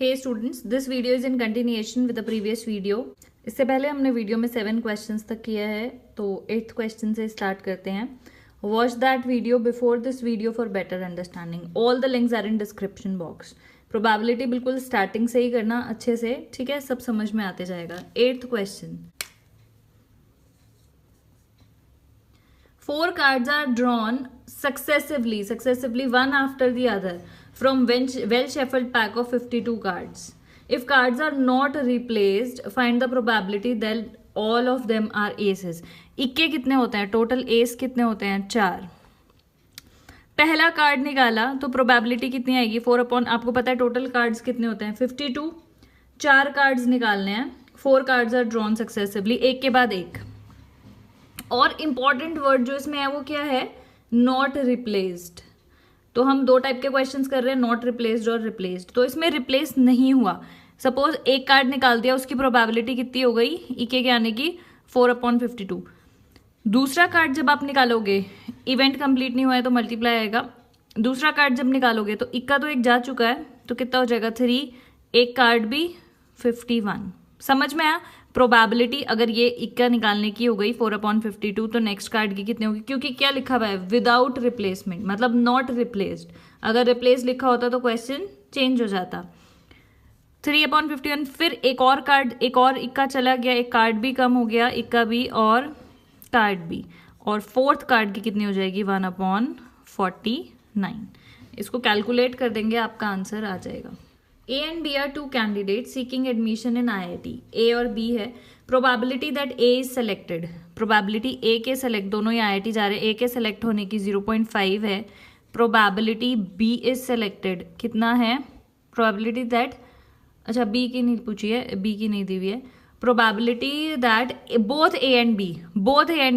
Hey students, this video is in continuation with the previous video. इससे पहले हमने video में 7 क्वेश्चंस तक किया है, तो 8th क्वेश्चन से स्टार्ट करते हैं। Watch that video before this video for better understanding. All the links are in description box. Probability बिल्कुल स्टार्टिंग से ही करना अच्छे से, ठीक है, सब समझ में आते जाएगा। 8th question, 4 cards are drawn successively one after the other from well shuffled pack of 52 cards. If cards are not replaced, find the probability that all of them are aces. इक्के कितने होते हैं? टोटल एस कितने होते हैं? 4। पहला card निकाला तो प्रोबेबिलिटी कितनी आएगी? 4/, आपको पता है टोटल कार्ड्स कितने होते हैं? 52। 4 कार्ड्स निकालने हैं। 4 कार्ड्स आर ड्रॉन सक्सेसिवली, एक के बाद एक। और इंपॉर्टेंट वर्ड जो इसमें है वो क्या है? Not replaced. तो हम 2 टाइप के क्वेश्चंस कर रहे हैं, नॉट रिप्लेस्ड और रिप्लेस्ड। तो इसमें रिप्लेस नहीं हुआ। सपोज एक कार्ड निकाल दिया, उसकी प्रोबेबिलिटी कितनी हो गई इक्के के आने की? 4/52। दूसरा कार्ड जब आप निकालोगे, इवेंट कंप्लीट नहीं हुआ है तो मल्टीप्लाई आएगा। दूसरा कार्ड जब निकालोगे तो इक्का तो एक जा चुका है, तो कितना हो जाएगा? 3। एक कार्ड भी 51। समझ में आया? प्रोबेबिलिटी अगर ये इक्का निकालने की हो गई 4/52, तो नेक्स्ट कार्ड की कितनी होगी? क्योंकि क्या लिखा हुआ है? विदाउट रिप्लेसमेंट, मतलब नॉट रिप्लेस्ड। अगर रिप्लेस लिखा होता तो क्वेश्चन चेंज हो जाता। 3/51। फिर एक और कार्ड, एक और इक्का चला गया, एक कार्ड भी कम हो गया, इक्का भी और कार्ड भी। और 4th कार्ड की कितनी हो जाएगी? 1/49। इसको कैलकुलेट कर देंगे, आपका आंसर आ जाएगा। A and B are 2 candidates seeking admission in IIT. A और B है। Probability that A is selected. Probability A के select, दोनों ही IIT जा रहे हैं, A के select होने की 0.5 है। Probability B is selected कितना है? Probability that, अच्छा B की नहीं पूछी है, B की नहीं दी हुई है। Probability that both A and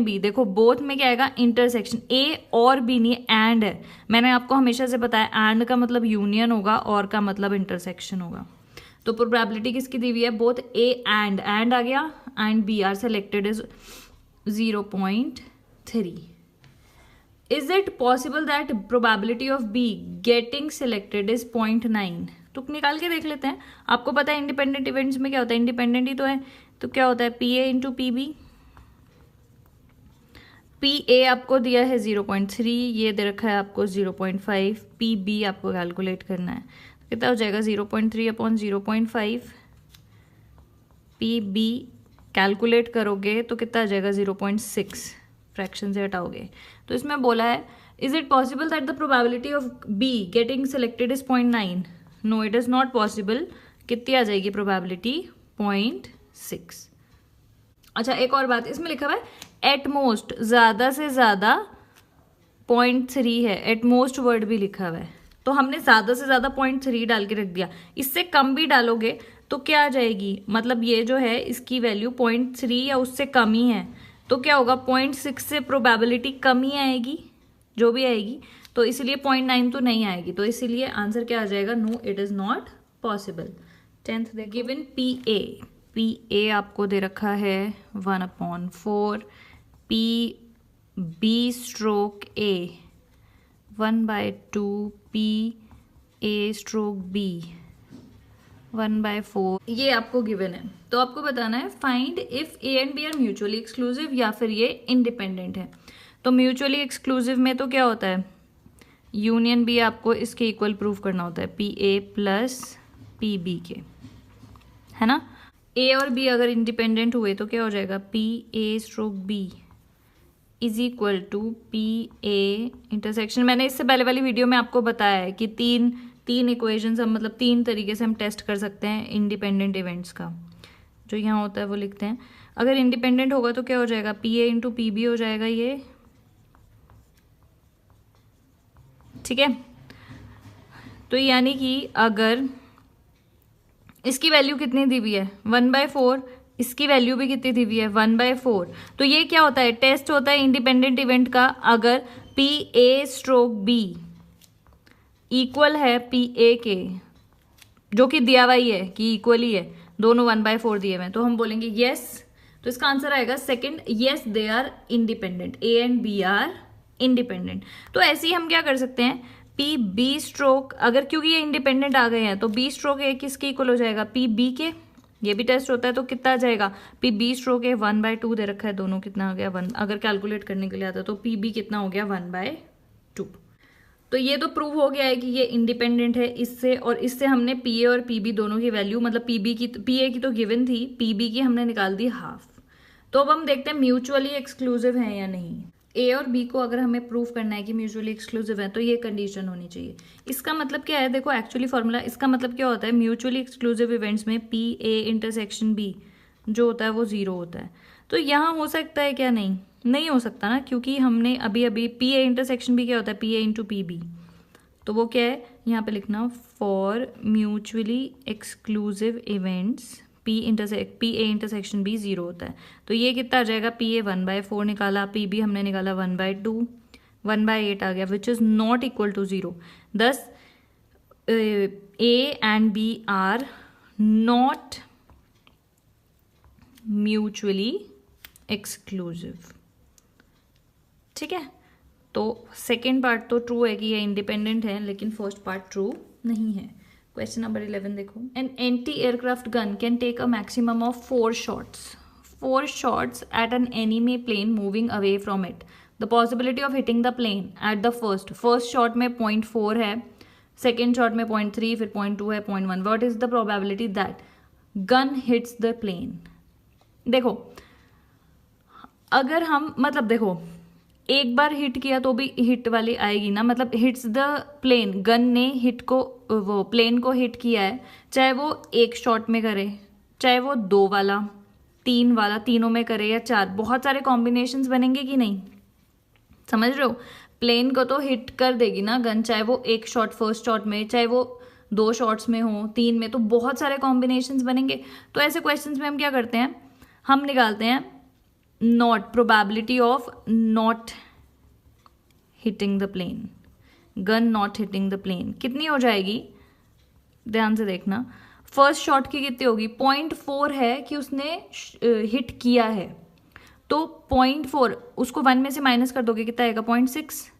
B, देखो both में क्या आएगा? इंटरसेक्शन। A और B नहीं, एंड है। मैंने आपको हमेशा से बताया एंड का मतलब यूनियन होगा और का मतलब इंटरसेक्शन होगा। तो प्रोबेबिलिटी किसकी दी हुई है? बोथ A एंड आ गया, and B are selected is 0.3। Is it possible that probability of B getting selected is 0.9? तुक निकाल के देख लेते हैं। आपको पता है इंडिपेंडेंट इवेंट्स में क्या होता है? इंडिपेंडेंट ही तो है, तो क्या होता है? PA into PB। PA आपको दिया है 0.3, ये दे रखा है आपको 0.5। PB आपको कैलकुलेट करना है, कितना हो जाएगा? 0.3/0.5। PB कैलकुलेट करोगे तो कितना आ जाएगा? 0.6। फ्रैक्शन से हटाओगे तो इसमें बोला है is it possible that the probability of B getting selected is 0.9? No, it is not possible. कितनी आ जाएगी प्रोबेबिलिटी? 0.6। अच्छा, एक और बात इसमें लिखा हुआ है एट मोस्ट, ज्यादा से ज्यादा 0.3 है। एट मोस्ट वर्ड भी लिखा हुआ है, तो हमने ज्यादा से ज्यादा 0.3 डाल के रख दिया। इससे कम भी डालोगे तो क्या आ जाएगी? मतलब ये जो है इसकी वैल्यू 0.3 या उससे कम ही है, तो क्या होगा? 0.6 से प्रोबेबिलिटी कम ही आएगी, जो भी आएगी। तो इसलिए 0.9 तो नहीं आएगी, तो इसीलिए आंसर क्या आ जाएगा? No, it is not possible. 10th they given PA आपको दे रखा है 1/4। PB stroke A 1/2। PA stroke B 1/4। ये आपको गिवन है, तो आपको बताना है find if A and B are mutually exclusive या फिर ये इंडिपेंडेंट है। तो म्यूचुअली एक्सक्लूसिव में तो क्या होता है? यूनियन भी आपको इसके इक्वल प्रूव करना होता है, PA प्लस PB के, है ना। A और B अगर इंडिपेंडेंट हुए तो क्या हो जाएगा? PA stroke B is equal to PA intersection. मैंने इससे पहले वाली वीडियो में आपको बताया है कि तीन इक्वेशंस हम, मतलब 3 तरीके से हम टेस्ट कर सकते हैं इंडिपेंडेंट इवेंट्स का। जो यहाँ होता है वो लिखते हैं। अगर इंडिपेंडेंट होगा तो क्या हो जाएगा? PA इंटू PB हो जाएगा ये, ठीक है। तो यानी कि अगर इसकी वैल्यू कितनी दी हुई है? 1/4। इसकी वैल्यू भी कितनी दी हुई है? 1/4। तो ये क्या होता है? टेस्ट होता है इंडिपेंडेंट इवेंट का। अगर PA स्ट्रोक B इक्वल है PA के, जो कि दिया हुआ ही है कि इक्वल ही है, दोनों 1/4 दिए हुए हैं, तो हम बोलेंगे यस। तो इसका आंसर आएगा second, yes they are independent. A and B are independent. तो ऐसे ही हम क्या कर सकते हैं? पी बी स्ट्रोक, अगर क्योंकि ये इंडिपेंडेंट आ गए हैं तो बी स्ट्रोक ए किसके इक्वल हो जाएगा, पी बी के। ये भी टेस्ट होता है तो कितना आ जाएगा, पी बी स्ट्रोक ए 1/2 दे रखा है, दोनों कितना आ गया 1, अगर कैलकुलेट करने के लिए आता तो पी बी कितना हो गया 1/2। तो ये तो प्रूव हो गया है कि ये इंडिपेंडेंट है इससे, और इससे हमने पी ए और पी बी दोनों की वैल्यू, मतलब पी बी की, पी ए की तो गिवन थी, पी बी की हमने निकाल दी हाफ। तो अब हम देखते हैं म्यूचुअली एक्सक्लूसिव है या नहीं। ए और बी को अगर हमें प्रूव करना है कि म्यूचुअली एक्सक्लूसिव है तो ये कंडीशन होनी चाहिए। इसका मतलब क्या है, देखो एक्चुअली फॉर्मूला, इसका मतलब क्या होता है, म्यूचुअली एक्सक्लूसिव इवेंट्स में पी ए इंटरसेक्शन बी जो होता है वो 0 होता है। तो यहाँ हो सकता है क्या, नहीं हो सकता ना, क्योंकि हमने अभी अभी पी ए इंटरसेक्शन बी क्या होता है, P A into P B, तो वो क्या है यहाँ पे लिखना, for mutually exclusive events P A intersection B 0 होता है। तो ये कितना आ जाएगा, पी ए 1/4 निकाला, पी बी हमने निकाला 1/2, 1/8 आ गया, which is not equal to 0। Thus A and B are not mutually exclusive. ठीक है, तो सेकेंड पार्ट तो ट्रू है कि ये इंडिपेंडेंट है, लेकिन फर्स्ट पार्ट ट्रू नहीं है। क्वेश्चन नंबर 11 देखो, an anti aircraft gun can take a maximum of 4 shots at an enemy plane moving away from it. The possibility of hitting the plane at the first shot में 0.4 है, second shot में 0.3, फिर 0.2 है, 0.1। What is the probability that gun hits the plane. देखो अगर हम, मतलब देखो एक बार हिट किया तो भी हिट वाली आएगी ना, मतलब हिट्स द प्लेन, गन ने हिट को, वो प्लेन को हिट किया है, चाहे वो एक शॉट में करे, चाहे वो 2 वाला, 3 वाला, तीनों में करे या 4, बहुत सारे कॉम्बिनेशंस बनेंगे कि नहीं, समझ रहे हो। प्लेन को तो हिट कर देगी ना गन, चाहे वो एक शॉट फर्स्ट शॉट में, चाहे वो 2 शॉट्स में हो, 3 में, तो बहुत सारे कॉम्बिनेशंस बनेंगे। तो ऐसे क्वेश्चंस में हम क्या करते हैं, हम निकालते हैं not, probability of not hitting the plane, gun not hitting the plane कितनी हो जाएगी, ध्यान से देखना। फर्स्ट शॉट की कितनी होगी, 0.4 है कि उसने हिट किया है, तो 0.4 उसको 1 में से माइनस कर दोगे कितना आएगा, 0.6।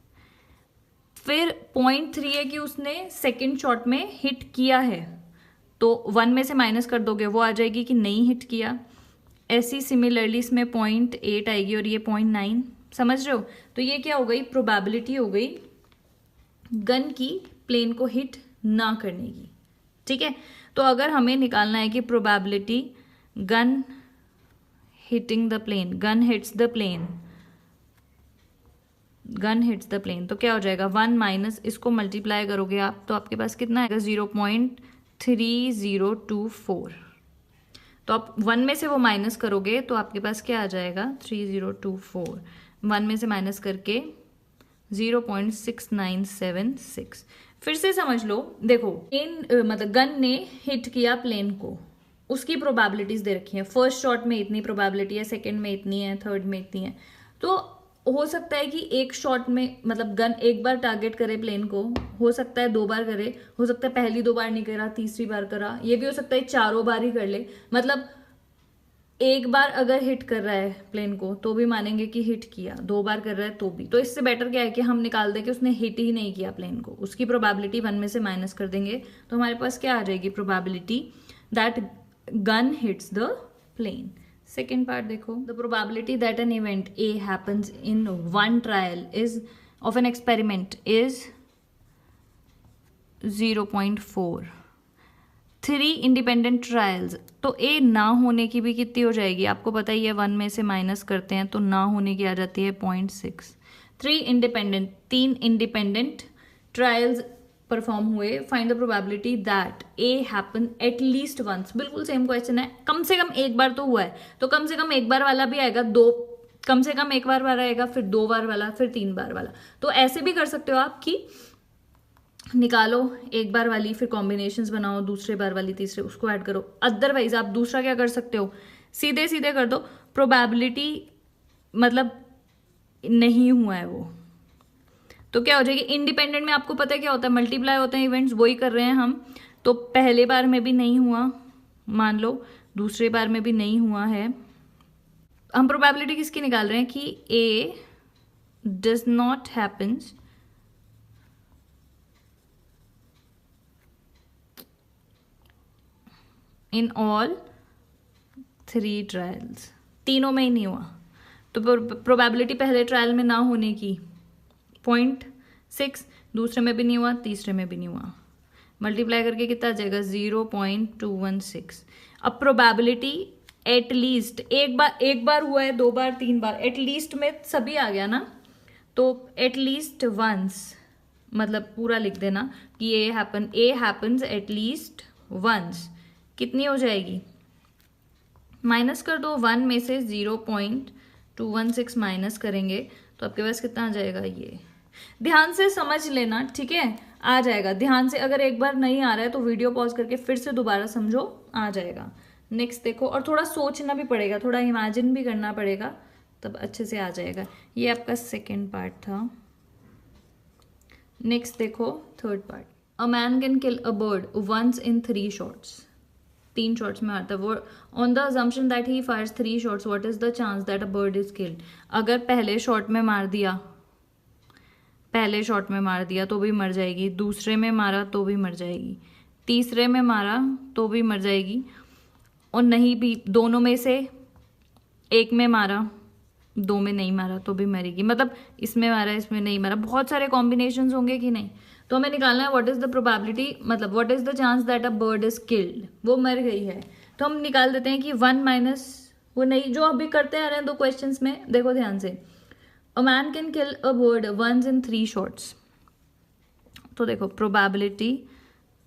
फिर 0.3 है कि उसने सेकेंड शॉट में हिट किया है, तो 1 में से माइनस कर दोगे, वो आ जाएगी कि नहीं हिट किया। ऐसी सिमिलरली इसमें 0.8 आएगी और ये 0.9, समझ रहे हो। तो ये क्या हो गई, प्रोबेबिलिटी हो गई गन की प्लेन को हिट ना करने की। ठीक है, तो अगर हमें निकालना है कि probability gun hitting the plane, gun hits the plane, तो क्या हो जाएगा 1 माइनस, इसको मल्टीप्लाई करोगे आप तो आपके पास कितना आएगा 0.3024। तो आप 1 में से वो माइनस करोगे तो आपके पास क्या आ जाएगा 3024, 1 में से माइनस करके 0.6976। फिर से समझ लो, देखो प्लेन, मतलब गन ने हिट किया प्लेन को, उसकी प्रोबेबिलिटीज दे रखी है, फर्स्ट शॉट में इतनी प्रोबेबिलिटी है, सेकंड में इतनी है, थर्ड में इतनी है। तो हो सकता है कि एक शॉट में, मतलब गन एक बार टारगेट करे प्लेन को, हो सकता है 2 बार करे, हो सकता है पहली 2 बार नहीं करा, तीसरी बार करा, ये भी हो सकता है 4 बार ही कर ले। मतलब एक बार अगर हिट कर रहा है प्लेन को तो भी मानेंगे कि हिट किया, 2 बार कर रहा है तो भी। तो इससे बेटर क्या है कि हम निकाल दें कि उसने हिट ही नहीं किया प्लेन को, उसकी प्रोबेबिलिटी 1 में से माइनस कर देंगे, तो हमारे पास क्या आ जाएगी, probability that gun hits the plane. Second part देखो, the probability that an event A happens in 1 trial is of an experiment is 0.4। 3 independent trials, तो ए ना होने की भी कितनी हो जाएगी, आपको पता ही है 1 में से माइनस करते हैं तो ना होने की आ जाती है 0.6। 3 इंडिपेंडेंट ट्रायल्स परफॉर्म हुए, find the probability that A happen at least once. बिल्कुल सेम क्वेश्चन है, कम से कम एक बार तो हुआ है, तो कम से कम एक बार वाला भी आएगा, कम से कम एक बार वाला आएगा, फिर 2 बार वाला, फिर 3 बार वाला। तो ऐसे भी कर सकते हो आप कि निकालो एक बार वाली, फिर कॉम्बिनेशंस बनाओ, दूसरे बार वाली, तीसरे, उसको ऐड करो। अदरवाइज आप दूसरा क्या कर सकते हो, सीधे सीधे कर दो, प्रोबेबिलिटी मतलब नहीं हुआ है वो, तो क्या हो जाएगी। इंडिपेंडेंट में आपको पता है क्या होता है, मल्टीप्लाई होते हैं इवेंट्स, वही कर रहे हैं हम। तो पहले बार में भी नहीं हुआ, मान लो दूसरे बार में भी नहीं हुआ है, हम प्रोबेबिलिटी किसकी निकाल रहे हैं कि A does not happens in all 3 trials, तीनों में ही नहीं हुआ। तो प्रोबेबिलिटी पहले ट्रायल में ना होने की 0.6, दूसरे में भी नहीं हुआ, तीसरे में भी नहीं हुआ, मल्टीप्लाई करके कितना आ जाएगा 0.216। अब प्रोबेबिलिटी एटलीस्ट एक बार हुआ है, 2 बार, 3 बार, एटलीस्ट में सभी आ गया ना, तो एटलीस्ट वंस मतलब पूरा लिख देना कि ए हैपन्स एटलीस्ट वंस, कितनी हो जाएगी, माइनस कर दो 1 में से 0.216 माइनस करेंगे तो आपके पास कितना आ जाएगा, ये ध्यान से समझ लेना, ठीक है, आ जाएगा ध्यान से। अगर एक बार नहीं आ रहा है तो वीडियो पॉज करके फिर से दोबारा समझो, आ जाएगा। नेक्स्ट देखो, और थोड़ा सोचना भी पड़ेगा, थोड़ा इमेजिन भी करना पड़ेगा, तब अच्छे से आ जाएगा। ये आपका सेकेंड पार्ट था। नेक्स्ट देखो third part, a man can kill a bird once in 3 shots, 3 shots में आता है वो। On the assumption that he fires 3 shots, what is the chance that a bird is killed. अगर पहले shot में मार दिया तो भी मर जाएगी, दूसरे में मारा तो भी मर जाएगी, तीसरे में मारा तो भी मर जाएगी, और नहीं भी दोनों में से एक में मारा, 2 में नहीं मारा तो भी मरेगी, मतलब इसमें मारा इसमें नहीं मारा, बहुत सारे कॉम्बिनेशंस होंगे कि नहीं। तो हमें निकालना है व्हाट इज द प्रोबेबिलिटी, मतलब what is the chance that a bird is killed, वो मर गई है। तो हम निकाल देते हैं कि 1 माइनस वो नहीं, जो अभी करते आ रहे हैं 2 क्वेश्चंस में, देखो ध्यान से, a man can kill a bird once in 3 shots. तो देखो probability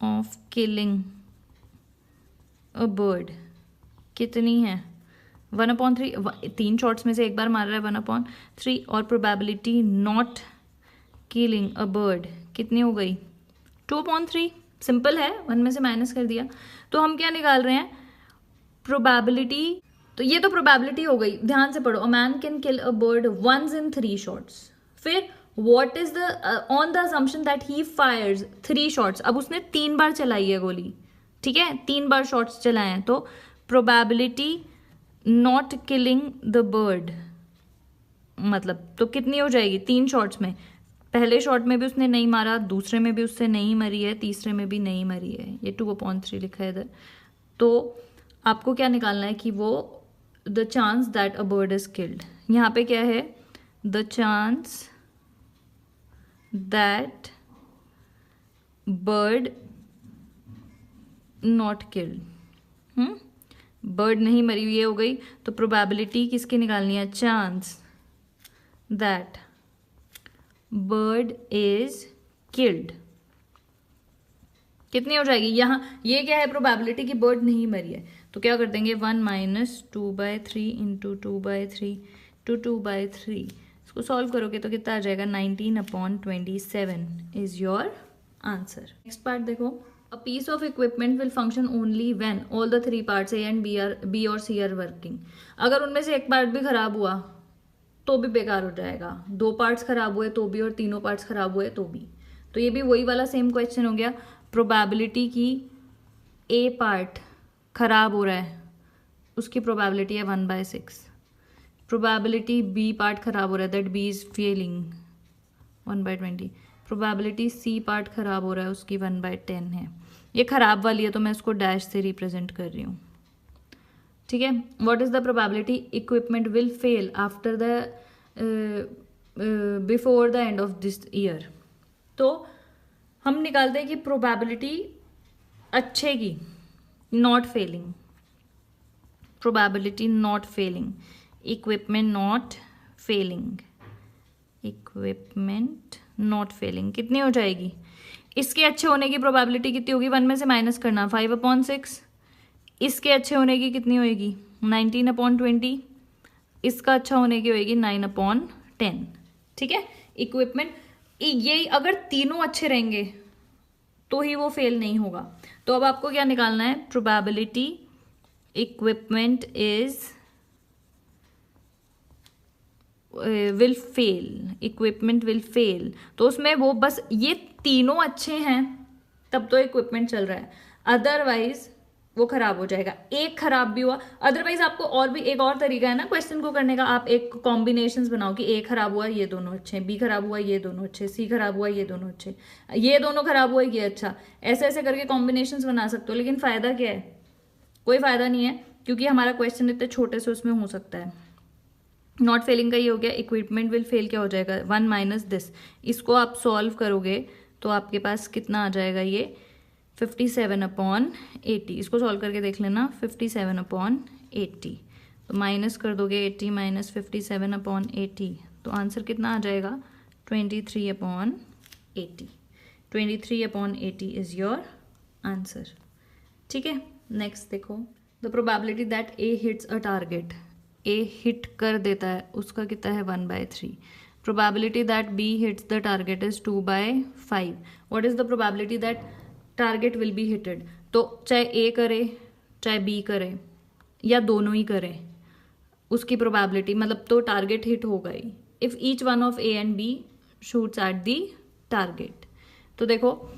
of killing a bird कितनी है, 1/3, 3 शॉट्स में से एक बार मार रहा है 1/3, और probability not killing a bird कितनी हो गई 2/3, सिंपल है, 1 में से माइनस कर दिया। तो हम क्या निकाल रहे हैं, प्रोबेबिलिटी, तो ये तो प्रोबेबिलिटी हो गई, ध्यान से पढ़ो, a man can kill a bird once in 3 shots, फिर what is the on the assumption that he fires 3 shots, अब उसने 3 बार चलाई है गोली, ठीक है, 3 बार शॉट्स चलाए हैं, तो probability not killing the bird मतलब तो कितनी हो जाएगी, 3 शॉट्स में, पहले शॉट में भी उसने नहीं मारा, दूसरे में भी उससे नहीं मरी है, तीसरे में भी नहीं मरी है, ये 2/3 लिखा है इधर। तो आपको क्या निकालना है कि वो the chance that a bird is killed, यहाँ पे क्या है, the chance that bird not killed, bird नहीं मरी हुई हो गई, तो प्रोबेबिलिटी किसकी निकालनी है, chance that bird is killed कितनी हो जाएगी, यहाँ ये क्या है, प्रोबेबिलिटी की बर्ड नहीं मरी है, तो क्या कर देंगे 1 माइनस 2/3 इंटू 2/3 टू 2/3, इसको सॉल्व करोगे तो कितना आ जाएगा 19/27 is your answer. Next part देखो, a piece of equipment will function only when all the 3 parts A and B और सी आर वर्किंग। अगर उनमें से एक पार्ट भी खराब हुआ तो भी बेकार हो जाएगा, 2 पार्ट्स खराब हुए तो भी, और तीनों पार्ट्स खराब हुए तो भी। तो ये भी वही वाला सेम क्वेश्चन हो गया, प्रोबेबिलिटी की ए पार्ट खराब हो रहा है उसकी प्रोबेबिलिटी है 1/6, प्रोबेबिलिटी बी पार्ट खराब हो रहा है that B is failing 1/20, probability C part खराब हो रहा है उसकी 1/10 है। ये खराब वाली है तो मैं इसको डैश से रिप्रेजेंट कर रही हूँ, ठीक है। What is the probability equipment will fail after the before the end of this year. तो हम निकालते हैं कि प्रोबेबिलिटी अच्छे की, not failing, probability not failing, equipment not failing, equipment not failing कितनी हो जाएगी, इसके अच्छे होने की प्रोबेबिलिटी कितनी होगी, 1 में से माइनस करना 5/6, इसके अच्छे होने की कितनी होएगी 19/20, इसका अच्छा होने की होएगी 9/10, ठीक है। इक्विपमेंट ये अगर तीनों अच्छे रहेंगे तो ही वो फेल नहीं होगा। तो अब आपको क्या निकालना है, probability equipment is will fail, equipment will fail, तो उसमें वो बस ये तीनों अच्छे हैं तब तो इक्विपमेंट चल रहा है, अदरवाइज वो खराब हो जाएगा। एक खराब भी हुआ, अदरवाइज आपको और भी एक और तरीका है ना क्वेश्चन को करने का, आप एक कॉम्बिनेशंस बनाओ कि ए खराब हुआ ये दोनों अच्छे, बी खराब हुआ ये दोनों अच्छे, सी खराब हुआ ये दोनों अच्छे, ये दोनों खराब हुआ ये अच्छा, ऐसे ऐसे करके कॉम्बिनेशंस बना सकते हो। लेकिन फायदा क्या है, कोई फायदा नहीं है क्योंकि हमारा क्वेश्चन इतने छोटे से उसमें हो सकता है। नॉट फेलिंग का ये हो गया, इक्विपमेंट विल फेल क्या हो जाएगा 1 माइनस दिस। इसको आप सॉल्व करोगे तो आपके पास कितना आ जाएगा, ये 57/80। इसको सॉल्व करके देख लेना, 57/80 तो माइनस कर दोगे 80 माइनस 57/80 तो आंसर कितना आ जाएगा 23/80। 23/80 इज योर आंसर। ठीक है, नेक्स्ट देखो, the probability that A hits a target, A hit कर देता है उसका कितना है 1/3। Probability that B hits the target is 2/5। What is the probability that target will be hitted, तो चाहे ए करे चाहे बी करे या दोनों ही करें, उसकी प्रोबेबिलिटी मतलब तो टारगेट हिट हो गई if each one of A and B shoots at the target. तो देखो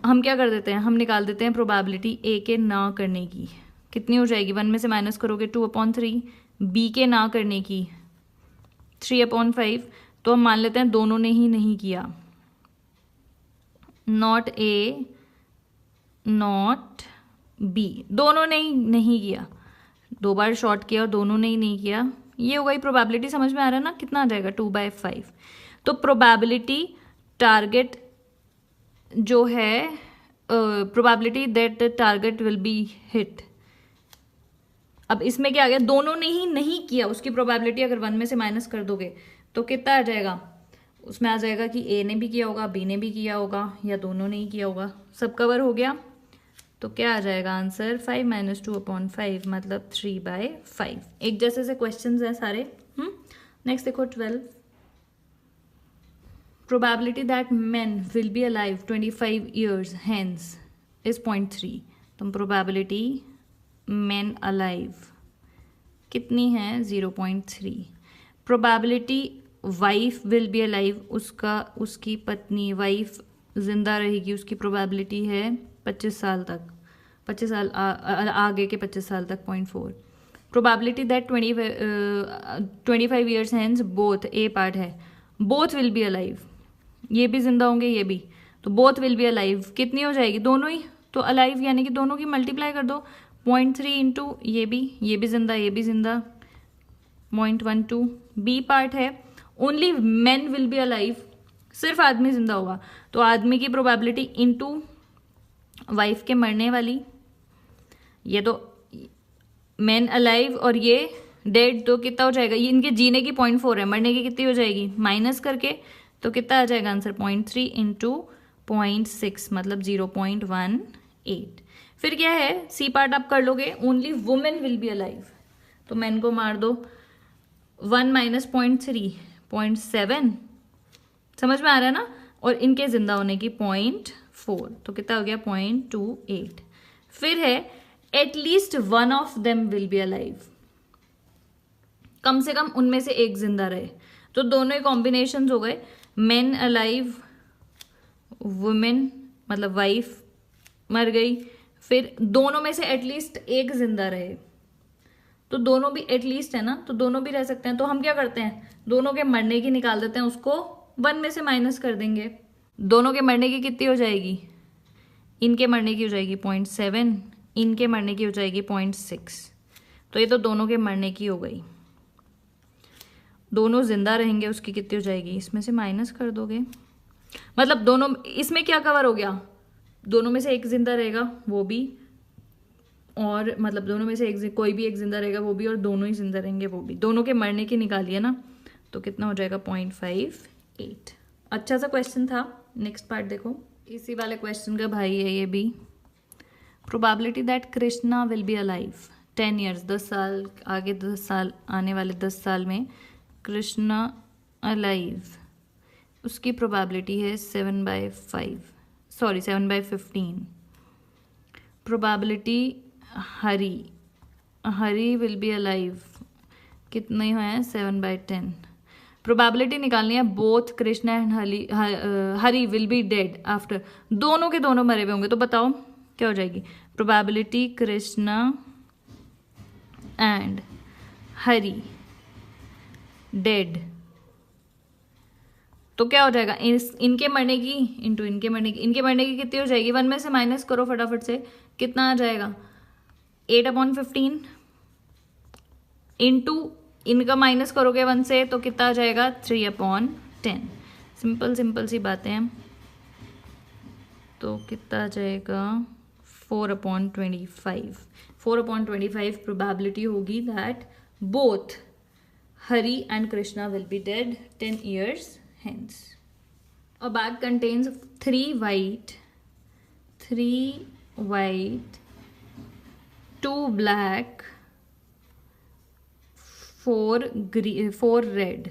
हम क्या कर देते हैं, हम निकाल देते हैं प्रोबेबिलिटी ए के ना करने की, कितनी हो जाएगी 1 में से माइनस करोगे 2/3, बी के ना करने की 3/5। तो हम मान लेते हैं दोनों ने ही नहीं किया, नॉट ए नॉट बी, दोनों ने ही नहीं किया, 2 बार शॉर्ट किया और दोनों ने ही नहीं किया, ये हो गई प्रोबेबिलिटी। समझ में आ रहा है ना, कितना आ जाएगा 2/5। तो प्रोबेबिलिटी टारगेट जो है, probability that the target will be hit, अब इसमें क्या आ गया, दोनों ने ही नहीं किया, उसकी प्रोबेबिलिटी अगर 1 में से माइनस कर दोगे तो कितना आ जाएगा, उसमें आ जाएगा कि ए ने भी किया होगा, बी ने भी किया होगा या दोनों ने ही किया होगा, सब कवर हो गया। तो क्या आ जाएगा आंसर 5 - 2/5 मतलब 3/5। एक जैसे से क्वेश्चंस हैं सारे। नेक्स्ट देखो 12, probability that men will be alive 25 years hence is 0.3। तो प्रोबेबिलिटी मेन अलाइव कितनी है 0.3। Probability wife will be alive, उसकी पत्नी वाइफ जिंदा रहेगी, उसकी प्रोबेबिलिटी है 25 साल तक, 25 साल आगे के 25 साल तक 0.4। Probability that 25 years hence both, A part है, बोथ विल बी अलाइव, ये भी जिंदा होंगे ये भी, तो बोथ विल बी अलाइव कितनी हो जाएगी, दोनों ही, तो अलाइव यानी कि दोनों की मल्टीप्लाई कर दो, 0.3 इंटू ये भी जिंदा ये भी जिंदा 0.12। बी पार्ट है only men will be alive, सिर्फ आदमी जिंदा होगा, तो आदमी की प्रोबेबिलिटी इंटू वाइफ के मरने वाली, ये तो मेन अलाइव और ये डेड, तो कितना हो जाएगा, ये इनके जीने की 0.4 है, मरने की कितनी हो जाएगी माइनस करके, तो कितना आ जाएगा आंसर 0.3 इंटू 0.6 मतलब 0.18। फिर क्या है, सी पार्ट आप कर लोगे, only women will be alive, तो मैन को मार दो, 1 - 0.3 0.7, समझ में आ रहा है ना, और इनके जिंदा होने की 0.4, तो कितना हो गया 0.28। फिर है at least one of them will be alive, कम से कम उनमें से एक जिंदा रहे, तो दोनों ही कॉम्बिनेशन हो गए, मेन अलाइव वुमेन मतलब वाइफ मर गई, फिर दोनों में से एटलीस्ट एक जिंदा रहे, तो दोनों भी एटलीस्ट है ना, तो दोनों भी रह सकते हैं, तो हम क्या करते हैं दोनों के मरने की निकाल देते हैं, उसको 1 में से माइनस कर देंगे, दोनों के मरने की कितनी हो जाएगी, इनके मरने की हो जाएगी 0.7, इनके मरने की हो जाएगी 0.6, तो ये तो दोनों के मरने की हो गई, दोनों जिंदा रहेंगे उसकी कितनी हो जाएगी, इसमें से माइनस कर दोगे, मतलब दोनों, इसमें क्या कवर हो गया, दोनों में से एक जिंदा रहेगा वो भी, और मतलब दोनों में से एक, कोई भी एक जिंदा रहेगा वो भी, और दोनों ही जिंदा रहेंगे वो भी, दोनों के मरने की निकालिए ना, तो कितना हो जाएगा 0.58। अच्छा सा क्वेश्चन था। नेक्स्ट पार्ट देखो, इसी वाले क्वेश्चन का भाई है ये भी, probability that Krishna will be alive 10 years 10 साल आगे, 10 साल आने वाले 10 साल में कृष्णा अलाइव, उसकी प्रोबेबिलिटी है 7/15। Probability Hari will be alive कितने हैं 7/10। प्रोबेबिलिटी निकालनी है both Krishna and Hari will be dead after, दोनों के दोनों मरे हुए होंगे, तो बताओ क्या हो जाएगी, probability Krishna and Hari dead, तो क्या हो जाएगा, इनके मरने की इंटू इनके मरने की, इनके मरने की कितनी हो जाएगी, 1 में से माइनस करो फटाफट से, कितना आ जाएगा, 8/15 इंटू इनका माइनस करोगे 1 से तो कितना आ जाएगा 3/10। सिंपल सिंपल सी बातें हैं। तो कितना आ जाएगा 4/25। 4/25 प्रोबेबिलिटी होगी that both Hari and Krishna will be dead 10 years hence. A bag contains 3 white, 2 black, 4 red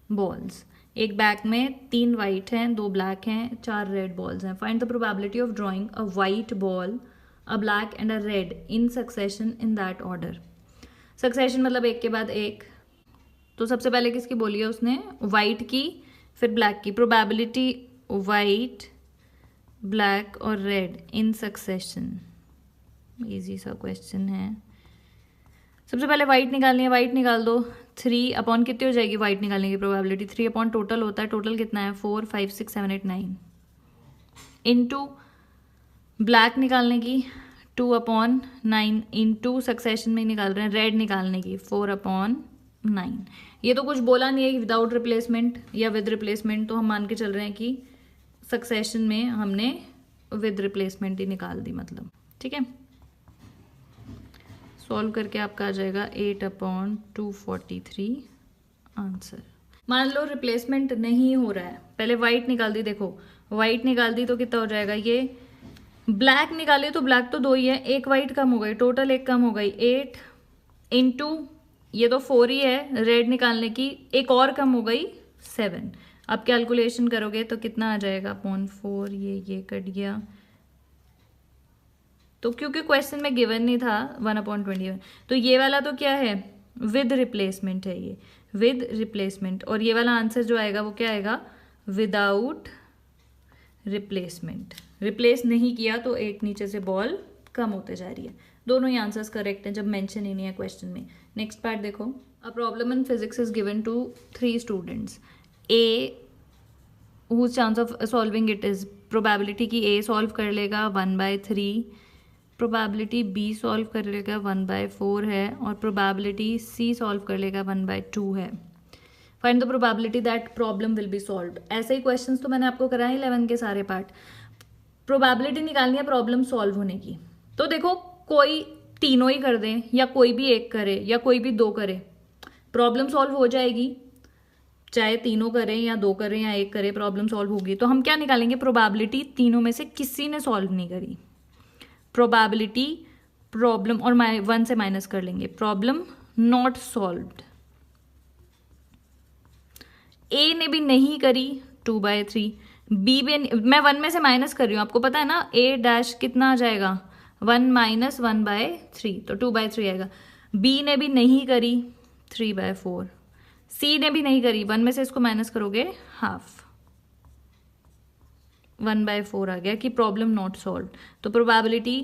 balls. एक बैग में 3 वाइट हैं, 2 ब्लैक हैं, 4 रेड बॉल्स हैं. Find the probability of drawing a white ball, a black and a red in succession in that order. Succession मतलब एक के बाद एक. तो सबसे पहले किसकी बोली है उसने? वाइट की, फिर ब्लैक की. प्रोबेबिलिटी वाइट, ब्लैक और रेड इन सक्सेशन. इजी सा क्वेश्चन है. सबसे पहले वाइट निकालनी है. वाइट निकाल दो. 3 अपॉन कितनी हो जाएगी वाइट निकालने की प्रोबेबिलिटी? 3 अपॉन टोटल होता है. टोटल कितना है? 4, 5, 6, 7, 8, 9 इंटू ब्लैक निकालने की 2/9 इंटू सक्सेशन में निकाल रहे हैं रेड निकालने की 4/9. ये तो कुछ बोला नहीं है विदाउट रिप्लेसमेंट या विद रिप्लेसमेंट, तो हम मान के चल रहे हैं कि सक्सेशन में हमने विद रिप्लेसमेंट ही निकाल दी मतलब. ठीक है. सॉल्व करके आपका आ जाएगा 8/243 आंसर. मान लो रिप्लेसमेंट नहीं हो रहा है. पहले वाइट निकाल दी. देखो वाइट निकाल दी तो कितना हो जाएगा? ये ब्लैक निकाले तो ब्लैक तो 2 ही है, एक वाइट कम हो गई, टोटल एक कम हो गई. 8 इंटू ये तो 4 ही है रेड निकालने की, एक और कम हो गई 7. अब कैलकुलेशन करोगे तो कितना आ जाएगा? 4 ये कट गया. तो क्योंकि क्वेश्चन में गिवन नहीं था 1/21, तो ये वाला तो क्या है? विद रिप्लेसमेंट है. ये विद रिप्लेसमेंट. और ये वाला आंसर जो आएगा वो क्या आएगा? Without replacement. रिप्लेस नहीं किया तो एक नीचे से बॉल कम होते जा रही है. दोनों ही आंसर्स करेक्ट हैं जब मेंशन ही नहीं है क्वेश्चन में. नेक्स्ट पार्ट देखो. A problem in physics is given to 3 students. A whose chance of solving it is probability की ए सॉल्व कर लेगा 1/3, प्रोबेबिलिटी बी सॉल्व कर लेगा 1/4 है, और प्रोबेबिलिटी सी सॉल्व कर लेगा 1/2 है. Find the probability that problem will be solved. ऐसे ही क्वेश्चंस तो मैंने आपको कराए 11 के सारे पार्ट. प्रोबेबिलिटी निकालनी है प्रॉब्लम सॉल्व होने की. तो देखो कोई तीनों ही कर दें या कोई भी एक करे या कोई भी 2 करे, प्रॉब्लम सॉल्व हो जाएगी. चाहे तीनों करें या 2 करें या 1 करे, प्रॉब्लम सॉल्व होगी. तो हम क्या निकालेंगे? प्रोबेबिलिटी तीनों में से किसी ने सॉल्व नहीं करी. प्रोबेबिलिटी प्रॉब्लम और 1 से माइनस कर लेंगे. Problem not solved. ए ने भी नहीं करी 2/3. बी भी मैं 1 में से माइनस कर रही हूं, आपको पता है ना. ए डैश कितना आ जाएगा? 1 - 1/3, तो 2/3 आएगा. बी ने भी नहीं करी 3/4. सी ने भी नहीं करी. 1 में से इसको माइनस करोगे हाफ, 1/4 आ गया कि प्रॉब्लम नॉट सॉल्व. तो प्रोबेबिलिटी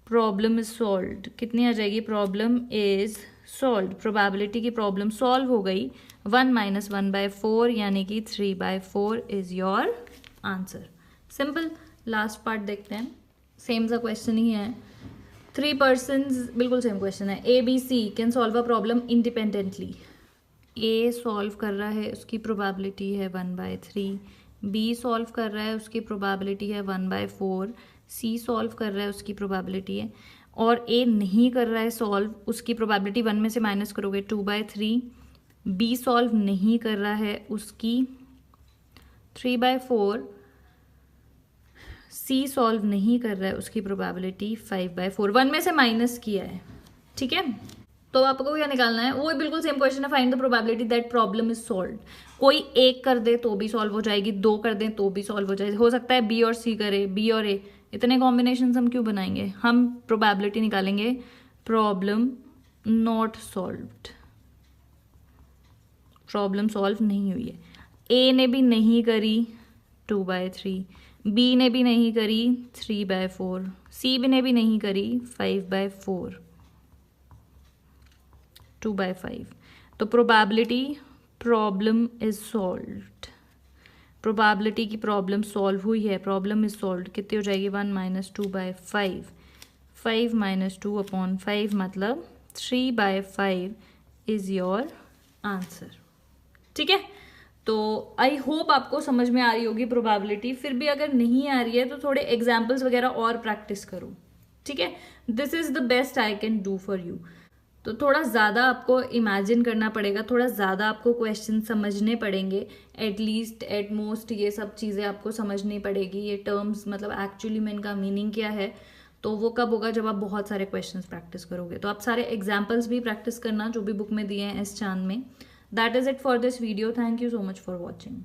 प्रॉब्लम इज सॉल्व्ड कितनी आ जाएगी? Problem is solved. प्रोबेबिलिटी की प्रॉब्लम सॉल्व हो गई 1 - 1/4 यानी कि 3/4 is your answer. Simple. Last part देखते हैं. सेम सा क्वेश्चन ही है. 3 पर्सन्स, बिल्कुल सेम क्वेश्चन है. A B C can solve a problem independently. A solve कर रहा है, उसकी प्रोबेबिलिटी है 1/3. बी सॉल्व कर रहा है, उसकी प्रोबेबिलिटी है 1/4. सी सॉल्व कर रहा है, उसकी प्रोबेबिलिटी है, और ए नहीं कर रहा है सॉल्व, उसकी प्रोबेबिलिटी 1 में से माइनस करोगे 2/3. बी सॉल्व नहीं कर रहा है, उसकी 3/4. सी सॉल्व नहीं कर रहा है, उसकी प्रोबेबिलिटी 5/4. 1 में से माइनस किया है. ठीक है. तो आपको क्या निकालना है? वो बिल्कुल सेम क्वेश्चन है. Find the probability that problem is solved. कोई एक कर दे तो भी सॉल्व हो जाएगी, 2 कर दें तो भी सॉल्व हो जाएगी. हो सकता है बी और सी करे, बी और ए. इतने कॉम्बिनेशन हम क्यों बनाएंगे? हम प्रोबेबिलिटी निकालेंगे problem not solved. Problem solve नहीं हुई है. ए ने भी नहीं करी 2/3. बी ने भी नहीं करी 3/4. सी ने भी नहीं करी 5/4. 2/5. तो probability problem is solved. Probability की प्रॉब्लम सॉल्व हुई है, प्रॉब्लम इज सॉल्व्ड कितनी हो जाएगी? 1 - 2/5. 5 माइनस 2/5 मतलब 3/5 इज योर आंसर। ठीक है, तो आई होप आपको समझ में आ रही होगी प्रोबेबिलिटी। फिर भी अगर नहीं आ रही है तो थोड़े एग्जाम्पल्स वगैरह और प्रैक्टिस करो। ठीक है, this is the best I can do for you. तो थोड़ा ज़्यादा आपको इमेजिन करना पड़ेगा, थोड़ा ज़्यादा आपको क्वेश्चन समझने पड़ेंगे, एटलीस्ट एट मोस्ट ये सब चीज़ें आपको समझनी पड़ेगी, ये टर्म्स मतलब एक्चुअली में इनका मीनिंग क्या है। तो वो कब होगा, जब आप बहुत सारे क्वेश्चंस प्रैक्टिस करोगे। तो आप सारे एग्जाम्पल्स भी प्रैक्टिस करना जो भी बुक में दिए हैं इस चांद में। That is it for this video. Thank you so much for watching.